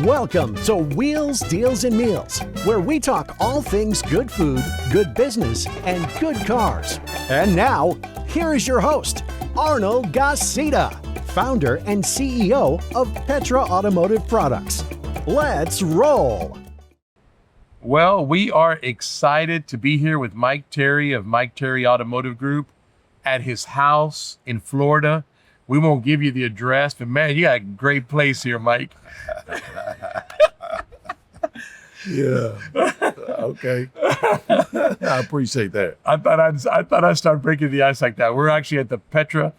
Welcome to Wheels, Deals, and Meals, where we talk all things good food, good business, and good cars. And now, here is your host, Arnold Garcia, founder and CEO of Petra Automotive Products. Let's roll. Well, we are excited to be here with Mike Terry of Mike Terry Automotive Group at his house in Florida. We won't give you the address, but man, you got a great place here, Mike. Yeah. Okay. I appreciate that. I thought I'd start breaking the ice like that. We're actually at the Petra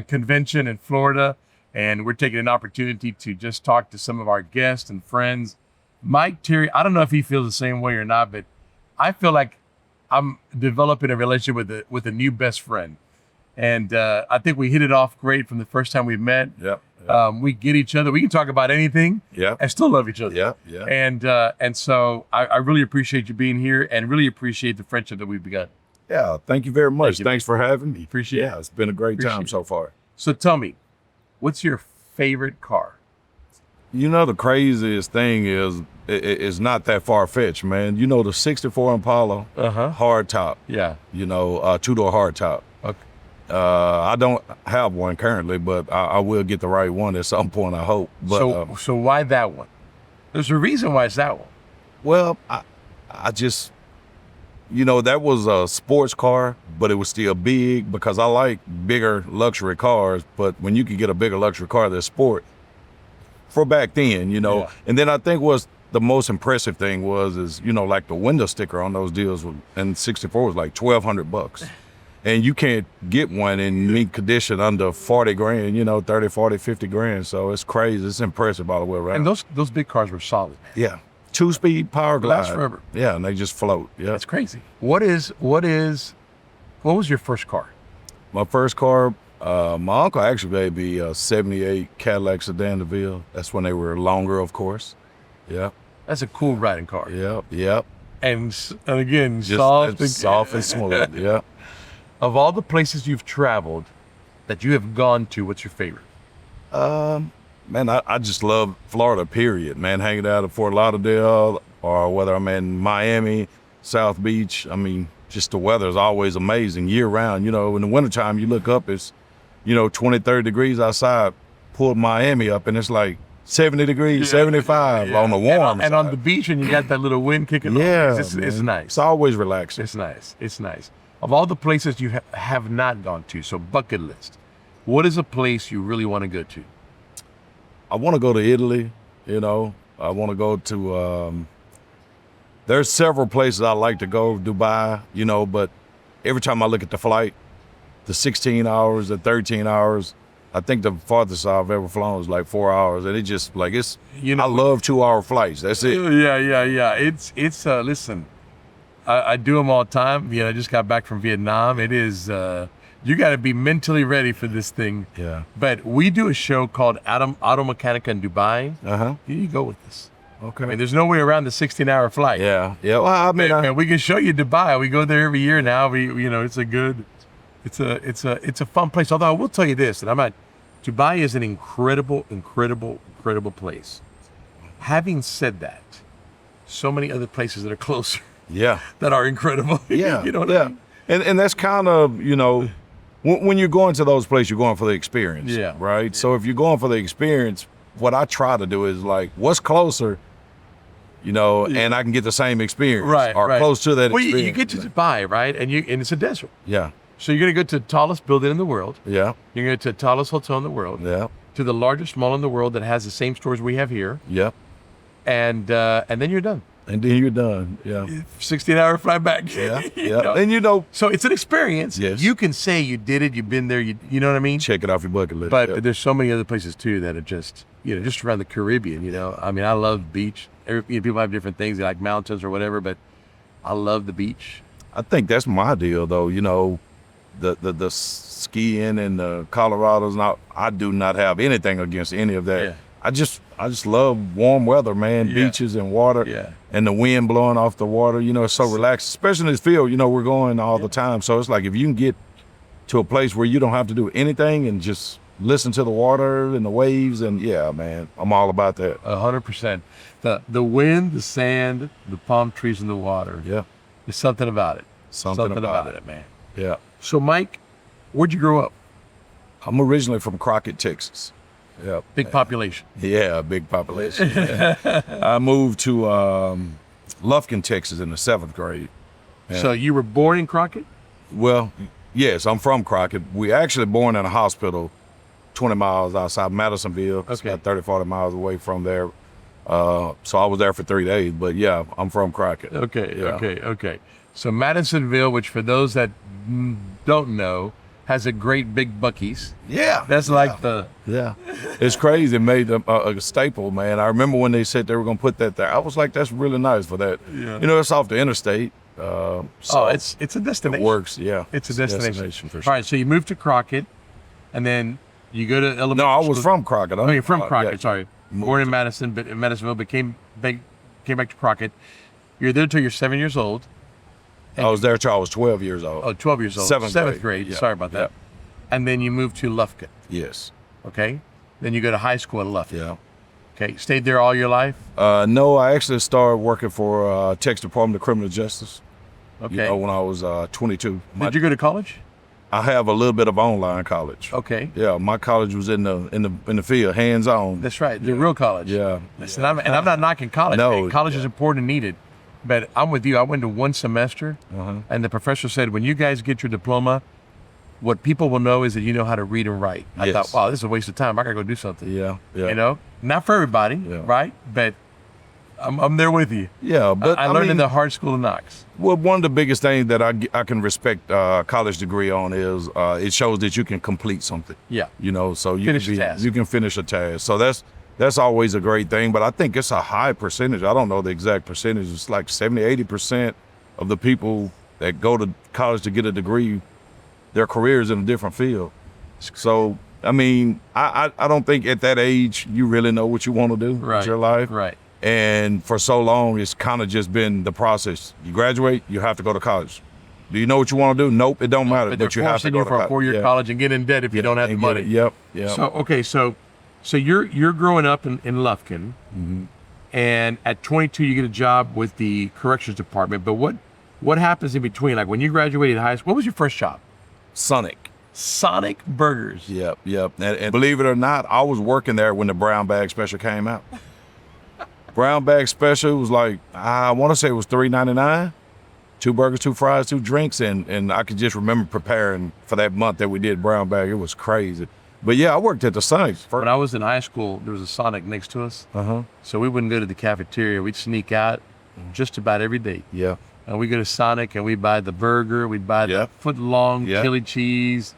convention in Florida, and we're taking an opportunity to just talk to some of our guests and friends. Mike Terry, I don't know if he feels the same way or not, but I feel like I'm developing a relationship with a new best friend. And I think we hit it off great from the first time we met. Yep. We get each other. We can talk about anything. Yep. And still love each other. Yeah. And so I really appreciate you being here and really appreciate the friendship that we've begun. Yeah. Thank you very much. Thank you. Thanks for having me. Appreciate it. Yeah, it's been a great time Appreciate so far. So tell me, what's your favorite car? You know, the craziest thing is it's not that far-fetched, man. You know, the 64 Impala hard top. Yeah. You know, two-door hard top. Okay. I don't have one currently, but I will get the right one at some point, I hope. But, So why that one? There's a reason why it's that one. well, I just, you know, that was a sports car, but it was still big because I like bigger luxury cars. But when you can get a bigger luxury car that's sport, for back then, you know. Yeah. And then I think what's the most impressive thing is, you know, like the window sticker on those deals in 64 was like $1,200. And you can't get one in mint condition under 40 grand, you know, 30, 40, 50 grand. So it's crazy. It's impressive all the way around. And those big cars were solid. Yeah. 2-speed power glide. Last forever. Yeah, and they just float. Yeah. That's crazy. What was your first car? My first car, my uncle actually gave me a 78 Cadillac Sedan DeVille. That's when they were longer, of course. Yeah. That's a cool riding car. Yep. And again, Just soft and smooth. Yeah. Of all the places you've traveled that you have gone to, what's your favorite? Man, I just love Florida, period, man. Hanging out at Fort Lauderdale or whether I'm in Miami, South Beach. I mean, just the weather is always amazing year round. You know, in the wintertime, you look up, it's, you know, 20, 30 degrees outside. Pull Miami up and it's like 70 degrees, 75 on the warm and side. on the beach, and you got that little wind kicking Yeah, on. It's nice. It's always relaxing. It's nice. Of all the places you have not gone to, so bucket list, what is a place you really want to go to? I want to go to Italy, you know. I want to go to, there's several places I like to go, Dubai, you know, but every time I look at the flight, the 16 hours, the 13 hours, I think the farthest I've ever flown is like 4 hours. And it just like, it's, you know, I love 2-hour flights. That's it. Yeah. It's listen, I do them all the time. You know, I just got back from Vietnam. It is, you got to be mentally ready for this thing. Yeah. But we do a show called Auto Mechanica in Dubai. Here you go with this. Okay. I mean, there's no way around the 16-hour flight. Yeah. Well, I mean, and we can show you Dubai. We go there every year now. You know, it's a fun place. Although I will tell you this, and Dubai is an incredible place. Having said that, so many other places that are closer. Yeah. That are incredible. Yeah. You know what I mean? And that's kind of, you know, when you're going to those places, you're going for the experience. Yeah. Right. So if you're going for the experience, what I try to do is like, what's closer, you know, and I can get the same experience. Right. Close to that well, experience. you get to Dubai, right? And it's a desert. Yeah. So you're going to go to the tallest building in the world. Yeah. You're going to go to the tallest hotel in the world. Yeah. To the largest mall in the world that has the same stores we have here. Yeah. And then you're done. And then you're done. Yeah. 16-hour flight back. Yeah. You Yeah. know? And you know, So it's an experience. Yes. You can say you did it, you've been there, you know what I mean? check it off your bucket list. But yeah. there's so many other places too that are just, you know, just around the Caribbean, you know. I mean, I love the beach. People have different things, they like mountains or whatever, but I love the beach. I think that's my deal though, you know, the skiing and the Colorados, and I do not have anything against any of that. Yeah. I just love warm weather, man, Yeah. beaches and water. Yeah. And the wind blowing off the water, you know, it's so relaxed, especially in this field, you know, we're going all the time. So it's like if you can get to a place where you don't have to do anything and just listen to the water and the waves, and yeah, man, I'm all about that. 100%. The wind, the sand, the palm trees, and the water. Yeah, There's something about it. Something about it. man. yeah. So, Mike, where'd you grow up? I'm originally from Crockett, Texas. Yeah, Big population. yeah, big population. I moved to Lufkin, Texas, in the 7th grade. Yeah. So you were born in Crockett? Well, yes, I'm from Crockett. We actually born in a hospital 20 miles outside Madisonville. It's Okay. about 30, 40 miles away from there. So I was there for 3 days, but yeah, I'm from Crockett. Okay, Yeah. okay. So Madisonville, which for those that don't know, has a great big Buc-ee's. Yeah. That's like the, Yeah. It's crazy. It made a staple, man. I remember when they said they were going to put that there. I was like, that's really nice for that. Yeah. You know, it's off the interstate. So it's a it destination. works, yeah. It's a destination. for sure. All right, so you moved to Crockett, and then you go to elementary No, I was school. from Crockett. Oh, you're from Crockett. Yeah. Sorry, born in Madison, but in Madisonville, but came back to Crockett. You're there until you're 7 years old. I was there till I was 12 years old. Oh, 12 years old. Seventh grade. Yeah. Sorry about that. And then you moved to Lufkin. Yes. Okay. Then you go to high school at Lufkin. Yeah. Okay. Stayed there all your life. No, I actually started working for Texas Department of Criminal Justice. Okay. You know, when I was 22. Did you go to college? I have a little bit of online college. Okay. Yeah, my college was in the field, hands on. That's right. The real college. Yeah. Listen, I'm not knocking college. No, man. College yeah. is important and needed. But I'm with you. I went to one semester, and the professor said, when you guys get your diploma, what people will know is that you know how to read and write. I Yes. thought, wow, this is a waste of time. I got to go do something. Yeah. Yeah. You know, not for everybody, Yeah. right? But I'm there with you. Yeah, but I learned in mean, the hard school of Knox. Well, one of the biggest things that I can respect a college degree on is it shows that you can complete something. Yeah. You know, so you Finish can a task. you can finish a task. So that's always a great thing. But I think it's a high percentage. I don't know the exact percentage. It's like 70, 80% of the people that go to college to get a degree, their career is in a different field. So I mean, I don't think at that age you really know what you want to do with your life. Right. And for so long, it's kind of just been the process. You graduate, you have to go to college. Do you know what you want to do? Nope, it don't matter. But they're But you have to forcing go you to for a college. 4-year college and get in debt if you don't have the And get money. it. Yep. Yep. So okay, so you're growing up in Lufkin, and at 22 you get a job with the corrections department. But what happens in between? Like when you graduated high school, what was your first job? Sonic. Sonic Burgers. Yep. Yep. And believe it or not, I was working there when the brown bag special came out. Brown bag special was like, I want to say it was $3.99, 2 burgers, 2 fries, 2 drinks, and I could just remember preparing for that month that we did brown bag. It was crazy. But yeah, I worked at the Sonic. When I was in high school, there was a Sonic next to us. So we wouldn't go to the cafeteria. We'd sneak out just about every day. Yeah. And we go to Sonic and we buy the burger. We'd buy the Yeah. foot-long Yeah. chili cheese.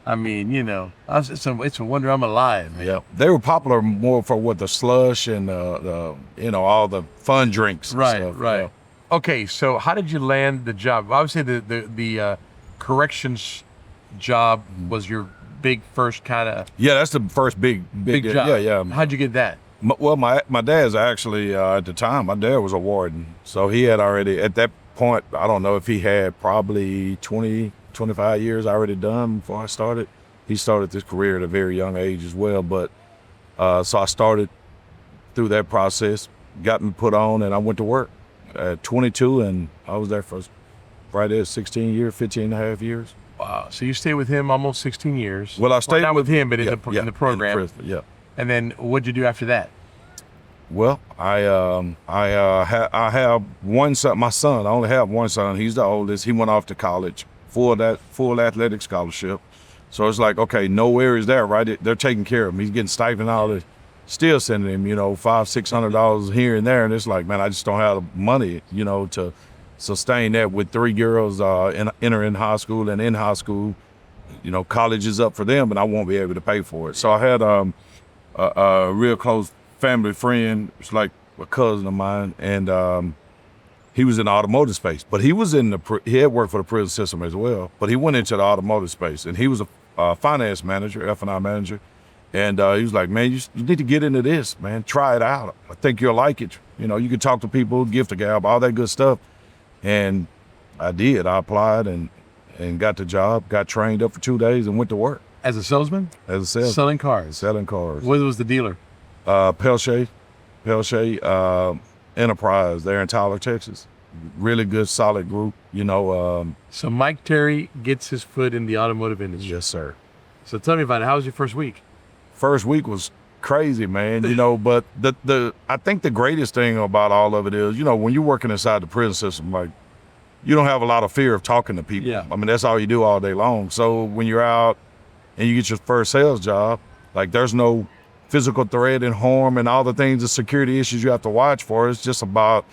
I mean, you know, it's a wonder I'm alive, man. Yeah, they were popular more for what the slush and the all the fun drinks. and Right, stuff, right. yeah. Okay, so how did you land the job? Obviously, the corrections job was your big first kind of Yeah, that's the first big job. Yeah, yeah. How'd you get that? Well, my dad's actually at the time. My dad was a warden, so he had already at that point. I don't know if he had probably 20, 25 years already done before I started. He started this career at a very young age as well. But so I started through that process, got me put on, and I went to work at 22, and I was there for right there 16 years, 15 and a half years. Wow. So you stayed with him almost 16 years. Well, I stayed not with him, but in yeah, the program. prison, yeah. And then what'd you do after that? Well, I have one son. My son, I only have one son. He's the oldest. He went off to college, full athletic scholarship. So it's like, okay, nowhere is there, right? They're taking care of him. He's getting stipend, all this. Still sending him, $500-600 here and there, and it's like, man, I just don't have the money, to sustain that with 3 girls entering high school, and in high school, college is up for them, and I won't be able to pay for it. So I had a real close family friend, it's like a cousin of mine, and he was in the automotive space, but he was he had worked for the prison system as well, but he went into the automotive space, and he was a finance manager, F&I manager, and he was like, man, you need to get into this, man, try it out. I think you'll like it. You can talk to people, gift a gab, all that good stuff. And I did. I applied and got the job, got trained up for 2 days and went to work. As a salesman? As a salesman. Selling cars. Selling cars. What was the dealer? Pelche, Enterprise there in Tyler, Texas. Really good, solid group, So Mike Terry gets his foot in the automotive industry. Yes, sir. So tell me about it. How was your first week? First week was crazy, man, but I think the greatest thing about all of it is, when you're working inside the prison system, like, you don't have a lot of fear of talking to people. Yeah. I mean, that's all you do all day long. So when you're out and you get your first sales job, like, there's no physical threat and harm and all the things, the security issues you have to watch for. It's just about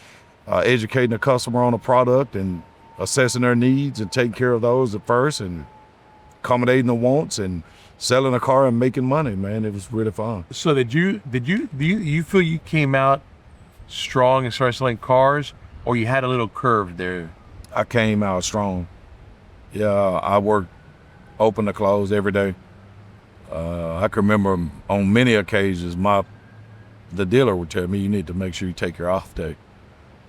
educating the customer on the product and assessing their needs and taking care of those at first and accommodating the wants and selling a car and making money, man. It was really fun. So do you feel you came out strong and started selling cars, or you had a little curve there? I came out strong. Yeah, I worked open to close every day. I can remember on many occasions, the dealer would tell me, you need to make sure you take your off day.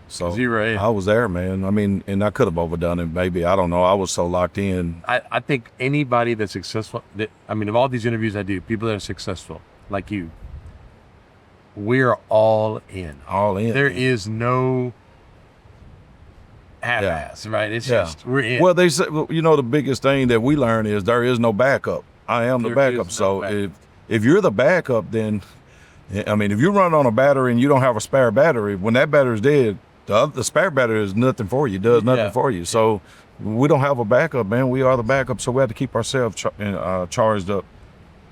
So 0 a.m. I was there, man. I mean, and I could have overdone it, maybe. I don't know. I was so locked in. I think anybody that's successful, of all these interviews I do, people that are successful, like you, we're all in. All in. There is no half-ass, right? It's just, we're in. Well, they say, the biggest thing that we learn is there is no backup. I am the backup. So if you're the backup, then, I mean, if you run on a battery and you don't have a spare battery, when that battery's dead, the spare battery is nothing for you, does nothing for you. So we don't have a backup, man. We are the backup, so we have to keep ourselves charged up.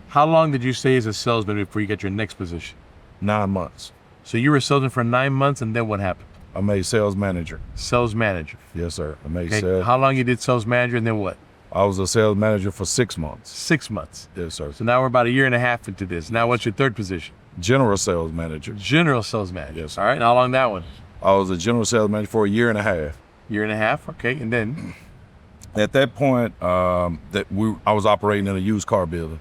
How long did you stay as a salesman before you got your next position? 9 months. So you were a salesman for 9 months, and then what happened? I made sales manager. Sales manager. Yes, sir. I made Okay. sales. How long you did sales manager, and then what? I was a sales manager for 6 months. 6 months. Yes, sir. So now we're about a year and a half into this. Now what's your third position? General sales manager. General sales manager. Yes, sir. All right. And how long that one? I was a general sales manager for a year and a half. Year and a half. Okay. And then? At that point, I was operating in a used car building,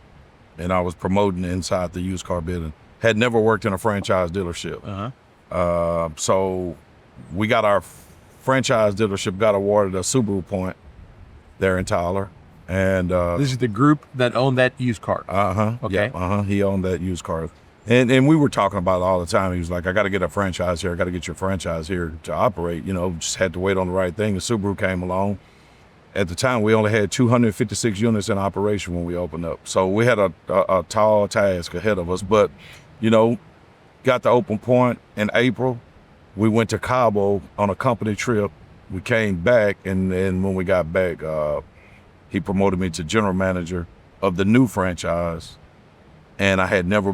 and I was promoting inside the used car building. Had never worked in a franchise dealership. So we got our franchise dealership got awarded a Subaru point there in Tyler. And this is the group that owned that used car. Okay. Yeah, he owned that used car. And we were talking about it all the time. He was like, I got to get a franchise here. I got to get your franchise here to operate. Just had to wait on the right thing. The Subaru came along. At the time, we only had 256 units in operation when we opened up. So we had a tall task ahead of us. But, got the open point in April. We went to Cabo on a company trip. We came back, and then when we got back, he promoted me to general manager of the new franchise. And I had never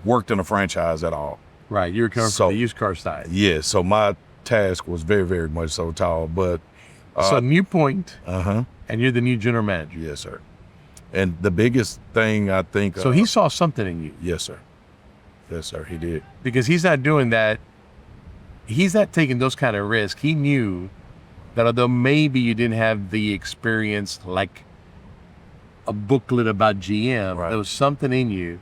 worked in a franchise at all. Right. You were coming from the used car side. Yeah. So my task was very, very much so tall. But so new point. And you're the new general manager. Yes, sir. And the biggest thing I think. So he saw something in you. Yes, sir. Yes, sir. He did. Because he's not doing that. He's not taking those kind of risks. He knew that although maybe you didn't have the experience like a booklet about GM, there was something in you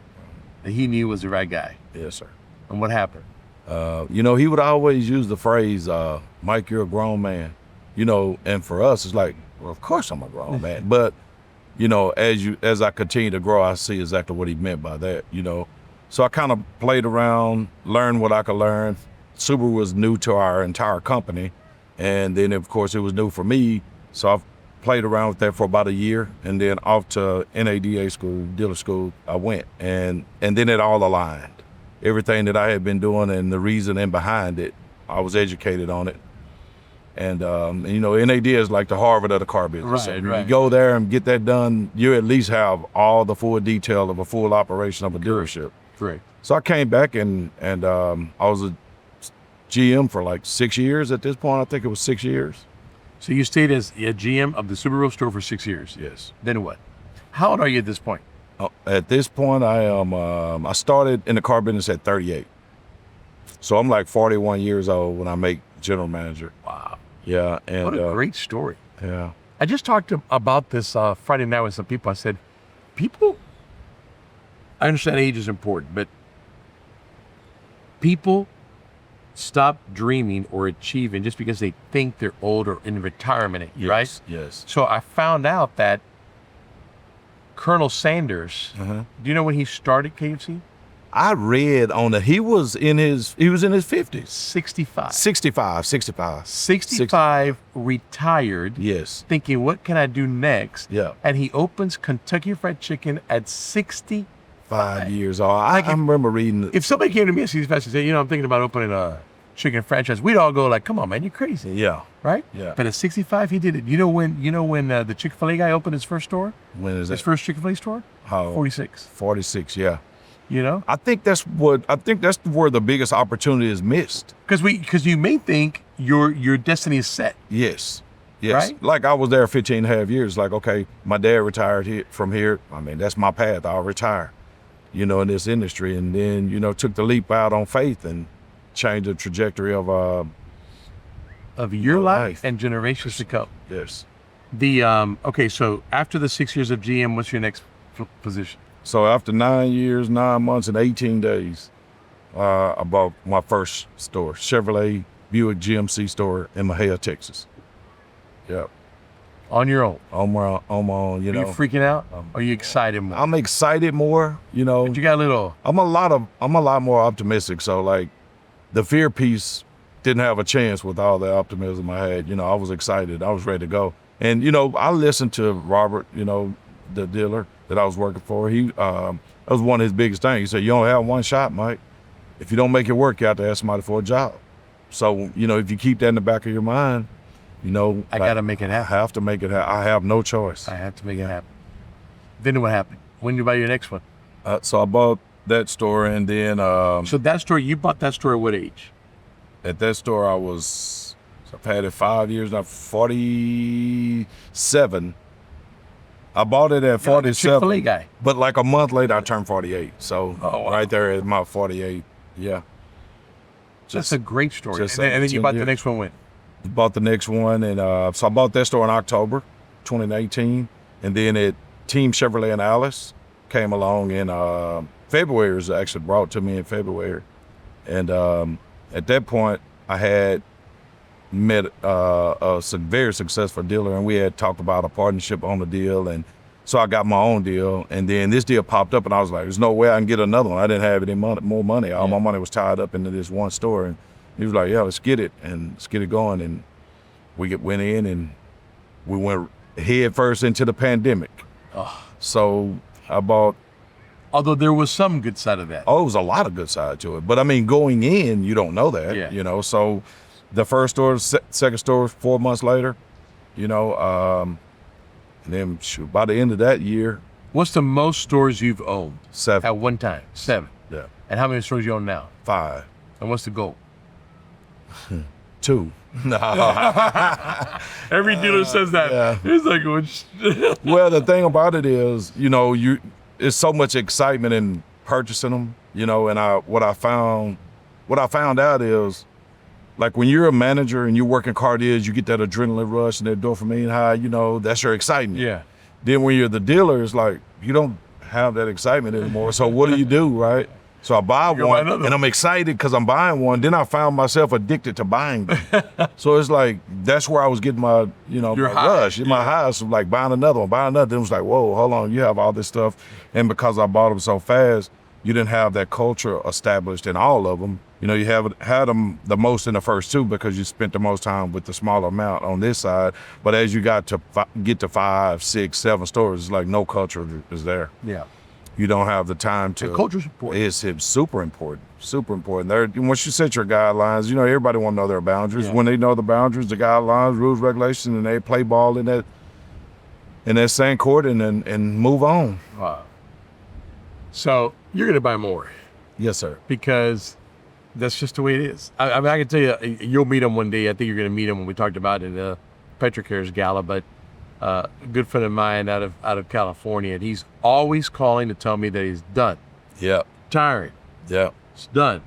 that he knew was the right guy. Yes, sir. And what happened? He would always use the phrase, Mike, you're a grown man. And for us, it's like, well, of course I'm a grown man. But, as I continue to grow, I see exactly what he meant by that, So I kind of played around, learned what I could learn. Subaru was new to our entire company. And then, of course, it was new for me. So I've played around with that for about a year, and then off to NADA school, dealer school, I went. And then it all aligned. Everything that I had been doing and the reasoning behind it, I was educated on it. And NAD is like the Harvard of the car business. Right, so right. You go there and get that done, you at least have all the full detail of a full operation of a dealership. Correct. So I came back and I was a GM for like 6 years at this point. I think it was 6 years. So you stayed as a GM of the Subaru store for 6 years. Yes. Then what? How old are you at this point? At this point, I am. I started in the car business at 38. So I'm like 41 years old when I make general manager. Wow. Yeah. And what a great story. Yeah. I just talked about this Friday night with some people. I said, I understand age is important, but people stop dreaming or achieving just because they think they're old or in retirement, right? Yes. So I found out that Colonel Sanders. Do you know when he started KFC? I read on that he was in his 50s. 65. 65. Retired. Yes. Thinking, what can I do next? Yeah. And he opens Kentucky Fried Chicken at 65. 5 years old. I remember reading. If somebody came to me at 65 and said, I'm thinking about opening a chicken franchise, we'd all go like, come on, man, you're crazy. Yeah. Right? Yeah. But at 65, he did it. You know when the Chick-fil-A guy opened his first store? When is His that? first Chick-fil-A store? How? 46. 46. Yeah. I think that's where the biggest opportunity is missed. Because you may think your destiny is set. Yes. Right? Like I was there 15 and a half years. Like, okay, my dad retired from here. I mean, that's my path. I'll retire, in this industry. And then, took the leap out on faith and changed the trajectory of your life and generations to come. Yes. Okay, so after the 6 years of GM, what's your next position? So after 9 years, 9 months, and 18 days, I bought my first store, Chevrolet Buick GMC store in Mahia, Texas. Yep. On your own? On my own, Are you freaking out? Are you excited more? I'm excited more, But you got a little... I'm a lot more optimistic. So like the fear piece didn't have a chance with all the optimism I had. I was excited. I was ready to go. And, I listened to Robert, the dealer that I was working for. That was one of his biggest things. He said, you only have one shot, Mike. If you don't make it work, you have to ask somebody for a job. So, if you keep that in the back of your mind, I got to make it happen. I have to make it happen. I have no choice. I have to make it happen. Then what happened? When did you buy your next one? So I bought that store, and then... so that store, you bought that store at what age? At that store, I've had it 5 years now, 47. I bought it at 47. Chick-fil-A guy. But like a month later, I turned 48. So wow. Right there at my 48, yeah. That's a great story. And then you bought the next one when? Bought the next one, and so I bought that store in October 2019. And then Team Chevrolet and Alice came along in February. It was actually brought to me in February. And at that point, I had met a very successful dealer, and we had talked about a partnership on the deal, and so I got my own deal, and then this deal popped up, and I was like, there's no way I can get another one. I didn't have any more money. All my money was tied up into this one store, and he was like, yeah, let's get it going, and we went in, and we went head first into the pandemic. So I bought... Although there was some good side of that. Oh, it was a lot of good side to it, but I mean, going in, you don't know that, so... The first store, second store, 4 months later, and then by the end of that year. What's the most stores you've owned? 7. At one time? 7. Yeah. And how many stores you own now? 5. And what's the goal? 2. No. Every dealer says that. Yeah. It's like, well, the thing about it is, it's so much excitement in purchasing them, and what I found out is, like when you're a manager and you're working car deals, you get that adrenaline rush and that dopamine high, that's your excitement. Yeah. Then when you're the dealer, it's like, you don't have that excitement anymore. So what do, right? So I buy one and I'm excited because I'm buying one. Then I found myself addicted to buying them. So it's like, that's where I was getting my, my rush. In my house, like buying another one, Then it was like, whoa, hold on, you have all this stuff. And because I bought them so fast, you didn't have that culture established in all of them. You had them the most in the first 2 because you spent the most time with the smaller amount on this side. But as you got to get to 5, 6, 7 stores, it's like no culture is there. Yeah. You don't have the time to. And culture's important. It's super important. Super important. Once you set your guidelines, everybody want to know their boundaries. Yeah. When they know the boundaries, the guidelines, rules, regulations, and they play ball in that same court and move on. Wow. So you're gonna buy more. Yes, sir. Because that's just the way it is. I mean, I can tell you, you'll meet him one day. I think you're going to meet him when we talked about it in the Petrocares Gala. But a good friend of mine out of California, and he's always calling to tell me that he's done. Yeah. Tiring. Yeah. It's done.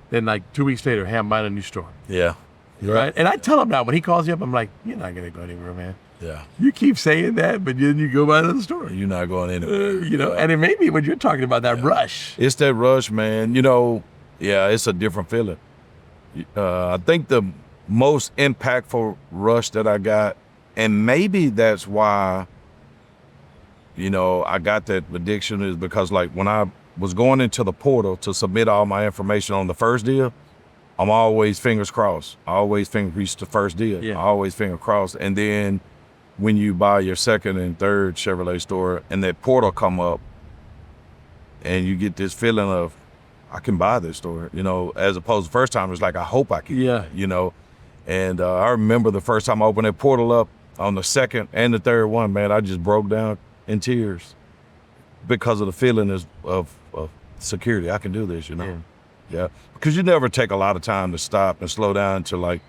Then like 2 weeks later, hey, I'm buying a new store. Yeah. You're right. And I tell him now, when he calls you up, I'm like, you're not going to go anywhere, man. Yeah. You keep saying that, but then you go buy another store. You're not going anywhere. And it may be what you're talking about, that rush. It's that rush, man. Yeah, it's a different feeling. I think the most impactful rush that I got, and maybe that's why, I got that addiction is because like when I was going into the portal to submit all my information on the first deal, I'm always fingers crossed. I always reach the first deal. Yeah. I always finger crossed. And then when you buy your second and third Chevrolet store and that portal come up and you get this feeling of, I can buy this store, as opposed to first time, it's like, I hope I can, And I remember the first time I opened that portal up on the second and the third one, man, I just broke down in tears because of the feeling of security. I can do this, Yeah. Because you never take a lot of time to stop and slow down to like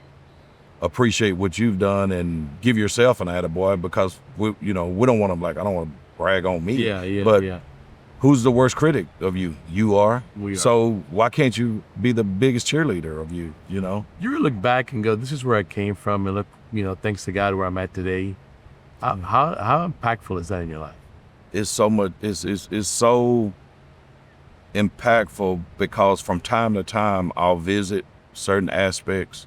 appreciate what you've done and give yourself an attaboy because we don't want to I don't want to brag on me. But who's the worst critic of you? You are. We are. So why can't you be the biggest cheerleader of you, You really look back and go, this is where I came from, and look, thanks to God where I'm at today. How impactful is that in your life? It's so much, it's so impactful because from time to time I'll visit certain aspects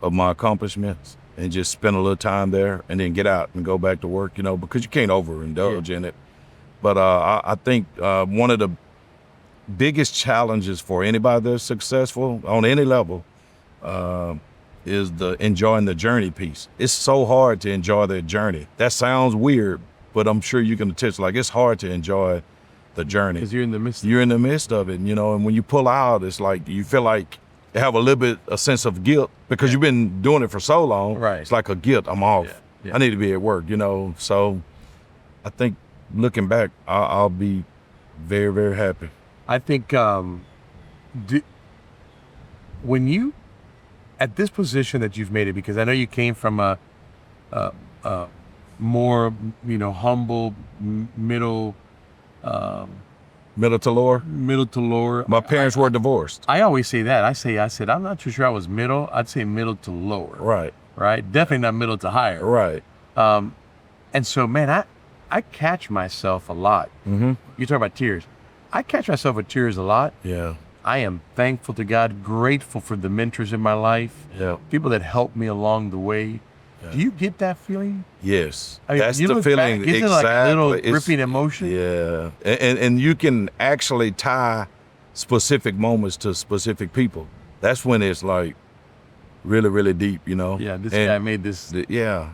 of my accomplishments and just spend a little time there and then get out and go back to work, because you can't overindulge in it. But I think one of the biggest challenges for anybody that's successful on any level is enjoying the journey piece. It's so hard to enjoy the journey. That sounds weird, but I'm sure you can attest. Like it's hard to enjoy the journey because you're in the midst. You're in the midst of it, and when you pull out, it's like you feel like you have a little bit a sense of guilt because you've been doing it for so long. Right. It's like a guilt. I'm off. I need to be at work. So I think. Looking back, I'll be very, very happy. I think when you, at this position that you've made it, because I know you came from a more, humble, middle to lower? Middle to lower. My parents were divorced. I always say that. I said, I'm not too sure I was middle. I'd say middle to lower. Right? Definitely not middle to higher. Right. And so, man, I catch myself a lot. Mm-hmm. You talk about tears. I catch myself with tears a lot. Yeah. I am thankful to God, grateful for the mentors in my life, people that helped me along the way. Yeah. Do you get that feeling? Yes. I mean, that's the feeling. Back, isn't it like a little gripping emotion? Yeah. And you can actually tie specific moments to specific people. That's when it's like, really, really deep, Yeah, this guy made this.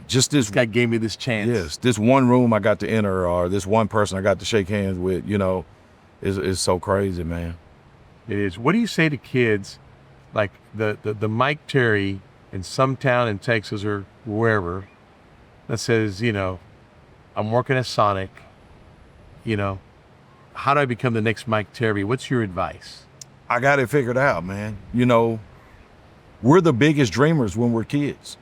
Just this guy gave me this chance. Yes, this one room I got to enter, or this one person I got to shake hands with, is so crazy, man. It is. What do you say to kids, like the Mike Terry in some town in Texas or wherever, that says, I'm working at Sonic, how do I become the next Mike Terry? What's your advice? I got it figured out, man. We're the biggest dreamers when we're kids.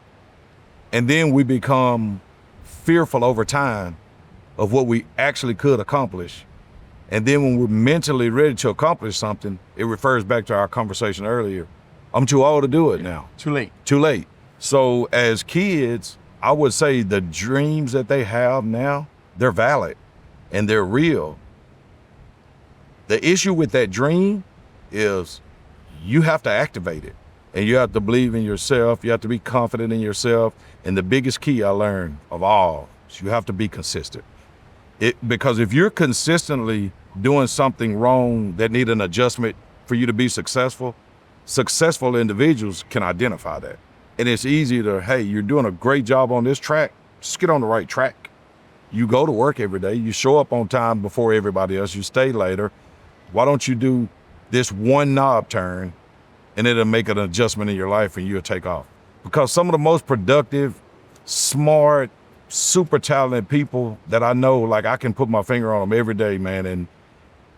And then we become fearful over time of what we actually could accomplish. And then when we're mentally ready to accomplish something, it refers back to our conversation earlier. I'm too old to do it now. Too late. Too late. So as kids, I would say the dreams that they have now, they're valid and they're real. The issue with that dream is you have to activate it. And you have to believe in yourself. You have to be confident in yourself. And the biggest key I learned of all is you have to be consistent. Because if you're consistently doing something wrong that need an adjustment for you to be successful, successful individuals can identify that. And it's easy to, hey, you're doing a great job on this track. Just get on the right track. You go to work every day. You show up on time before everybody else. You stay later. Why don't you do this one knob turn and it'll make an adjustment in your life and you'll take off. Because some of the most productive, smart, super talented people that I know, like I can put my finger on them every day, man,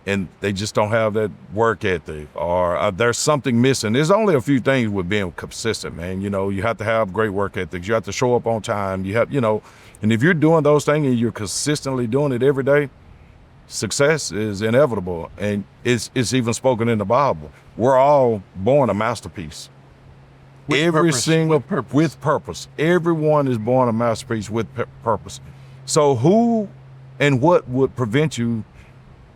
and they just don't have that work ethic or there's something missing. There's only a few things with being consistent, man. You have to have great work ethics. You have to show up on time. You have, and if you're doing those things and you're consistently doing it every day, success is inevitable, and it's even spoken in the Bible. We're all born a masterpiece. With purpose. Everyone is born a masterpiece with purpose. So who and what would prevent you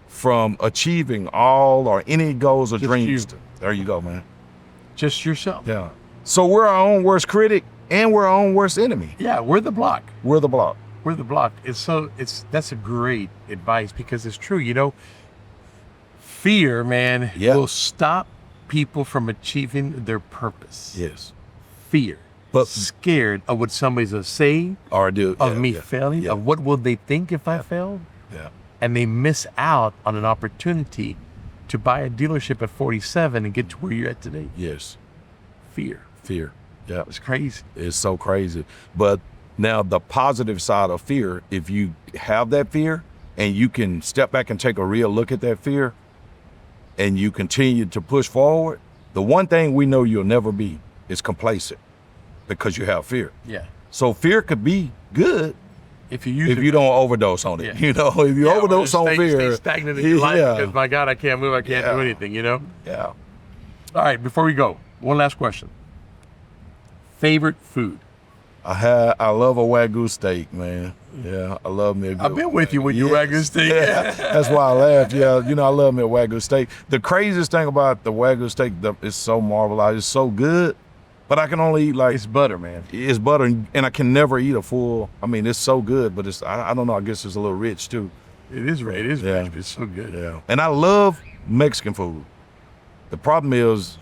from achieving all or any goals or dreams? There you go, man. Just yourself. Yeah. So we're our own worst critic and we're our own worst enemy. Yeah, we're the block. We're the block. We're the block. That's a great advice because it's true. Fear, man, will stop people from achieving their purpose. Yes. Fear. But scared of what somebody's gonna say, or do of me failing, of what will they think if I fail. Yeah. And they miss out on an opportunity to buy a dealership at 47 and get to where you're at today. Yes. Fear. Yeah. It's crazy. It's so crazy. But now the positive side of fear, if you have that fear and you can step back and take a real look at that fear and you continue to push forward, the one thing we know you'll never be is complacent because you have fear. Yeah. So fear could be good if you don't overdose on it. Yeah. If you overdose on fear, stay stagnant in your life because my God, I can't move, I can't do anything. Yeah. All right, before we go, one last question. Favorite food? I love a Wagyu steak, man. Yeah, I love me a good I've been with you with your Wagyu steak. Yeah, that's why I laugh. Yeah, I love me a Wagyu steak. The craziest thing about the Wagyu steak, it's so marvelous. It's so good, but I can only eat it's butter, man. It's butter, and I can never eat a full. I mean, it's so good, but I don't know. I guess it's a little rich too. It is rich. But it's so good. Yeah, and I love Mexican food. The problem is,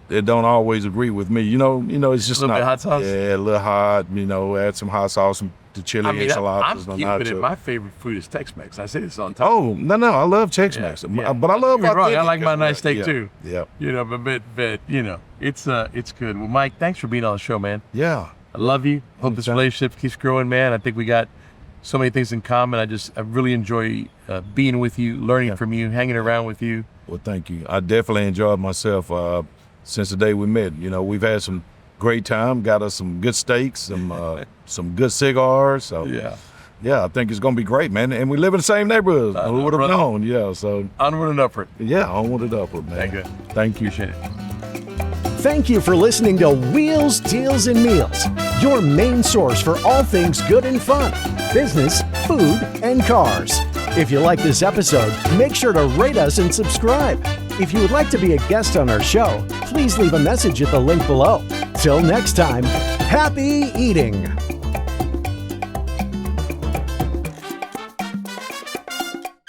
it don't always agree with me. It's just a little not bit hot sauce. Yeah, a little hot. Add some hot sauce, the chili enchiladas. I'm keeping it. My favorite food is Tex-Mex. I say this on top. Oh no, I love Tex-Mex, but I love. I like my nice steak too. Yeah. But it's good. Well, Mike, thanks for being on the show, man. Yeah. I love you. Hope this relationship keeps growing, man. I think we got so many things in common. I really enjoy being with you, learning from you, hanging around with you. Well, thank you. I definitely enjoyed myself since the day we met. We've had some great time. Got us some good steaks, some good cigars. So I think it's gonna be great, man. And we live in the same neighborhood. Who would have known? Yeah. So onward and upward. Yeah, onward and upward, man. Thank you. Appreciate it. Thank you for listening to Wheels, Deals, and Meals, your main source for all things good and fun, business, food, and cars. If you like this episode, make sure to rate us and subscribe. If you would like to be a guest on our show, please leave a message at the link below. Till next time, happy eating.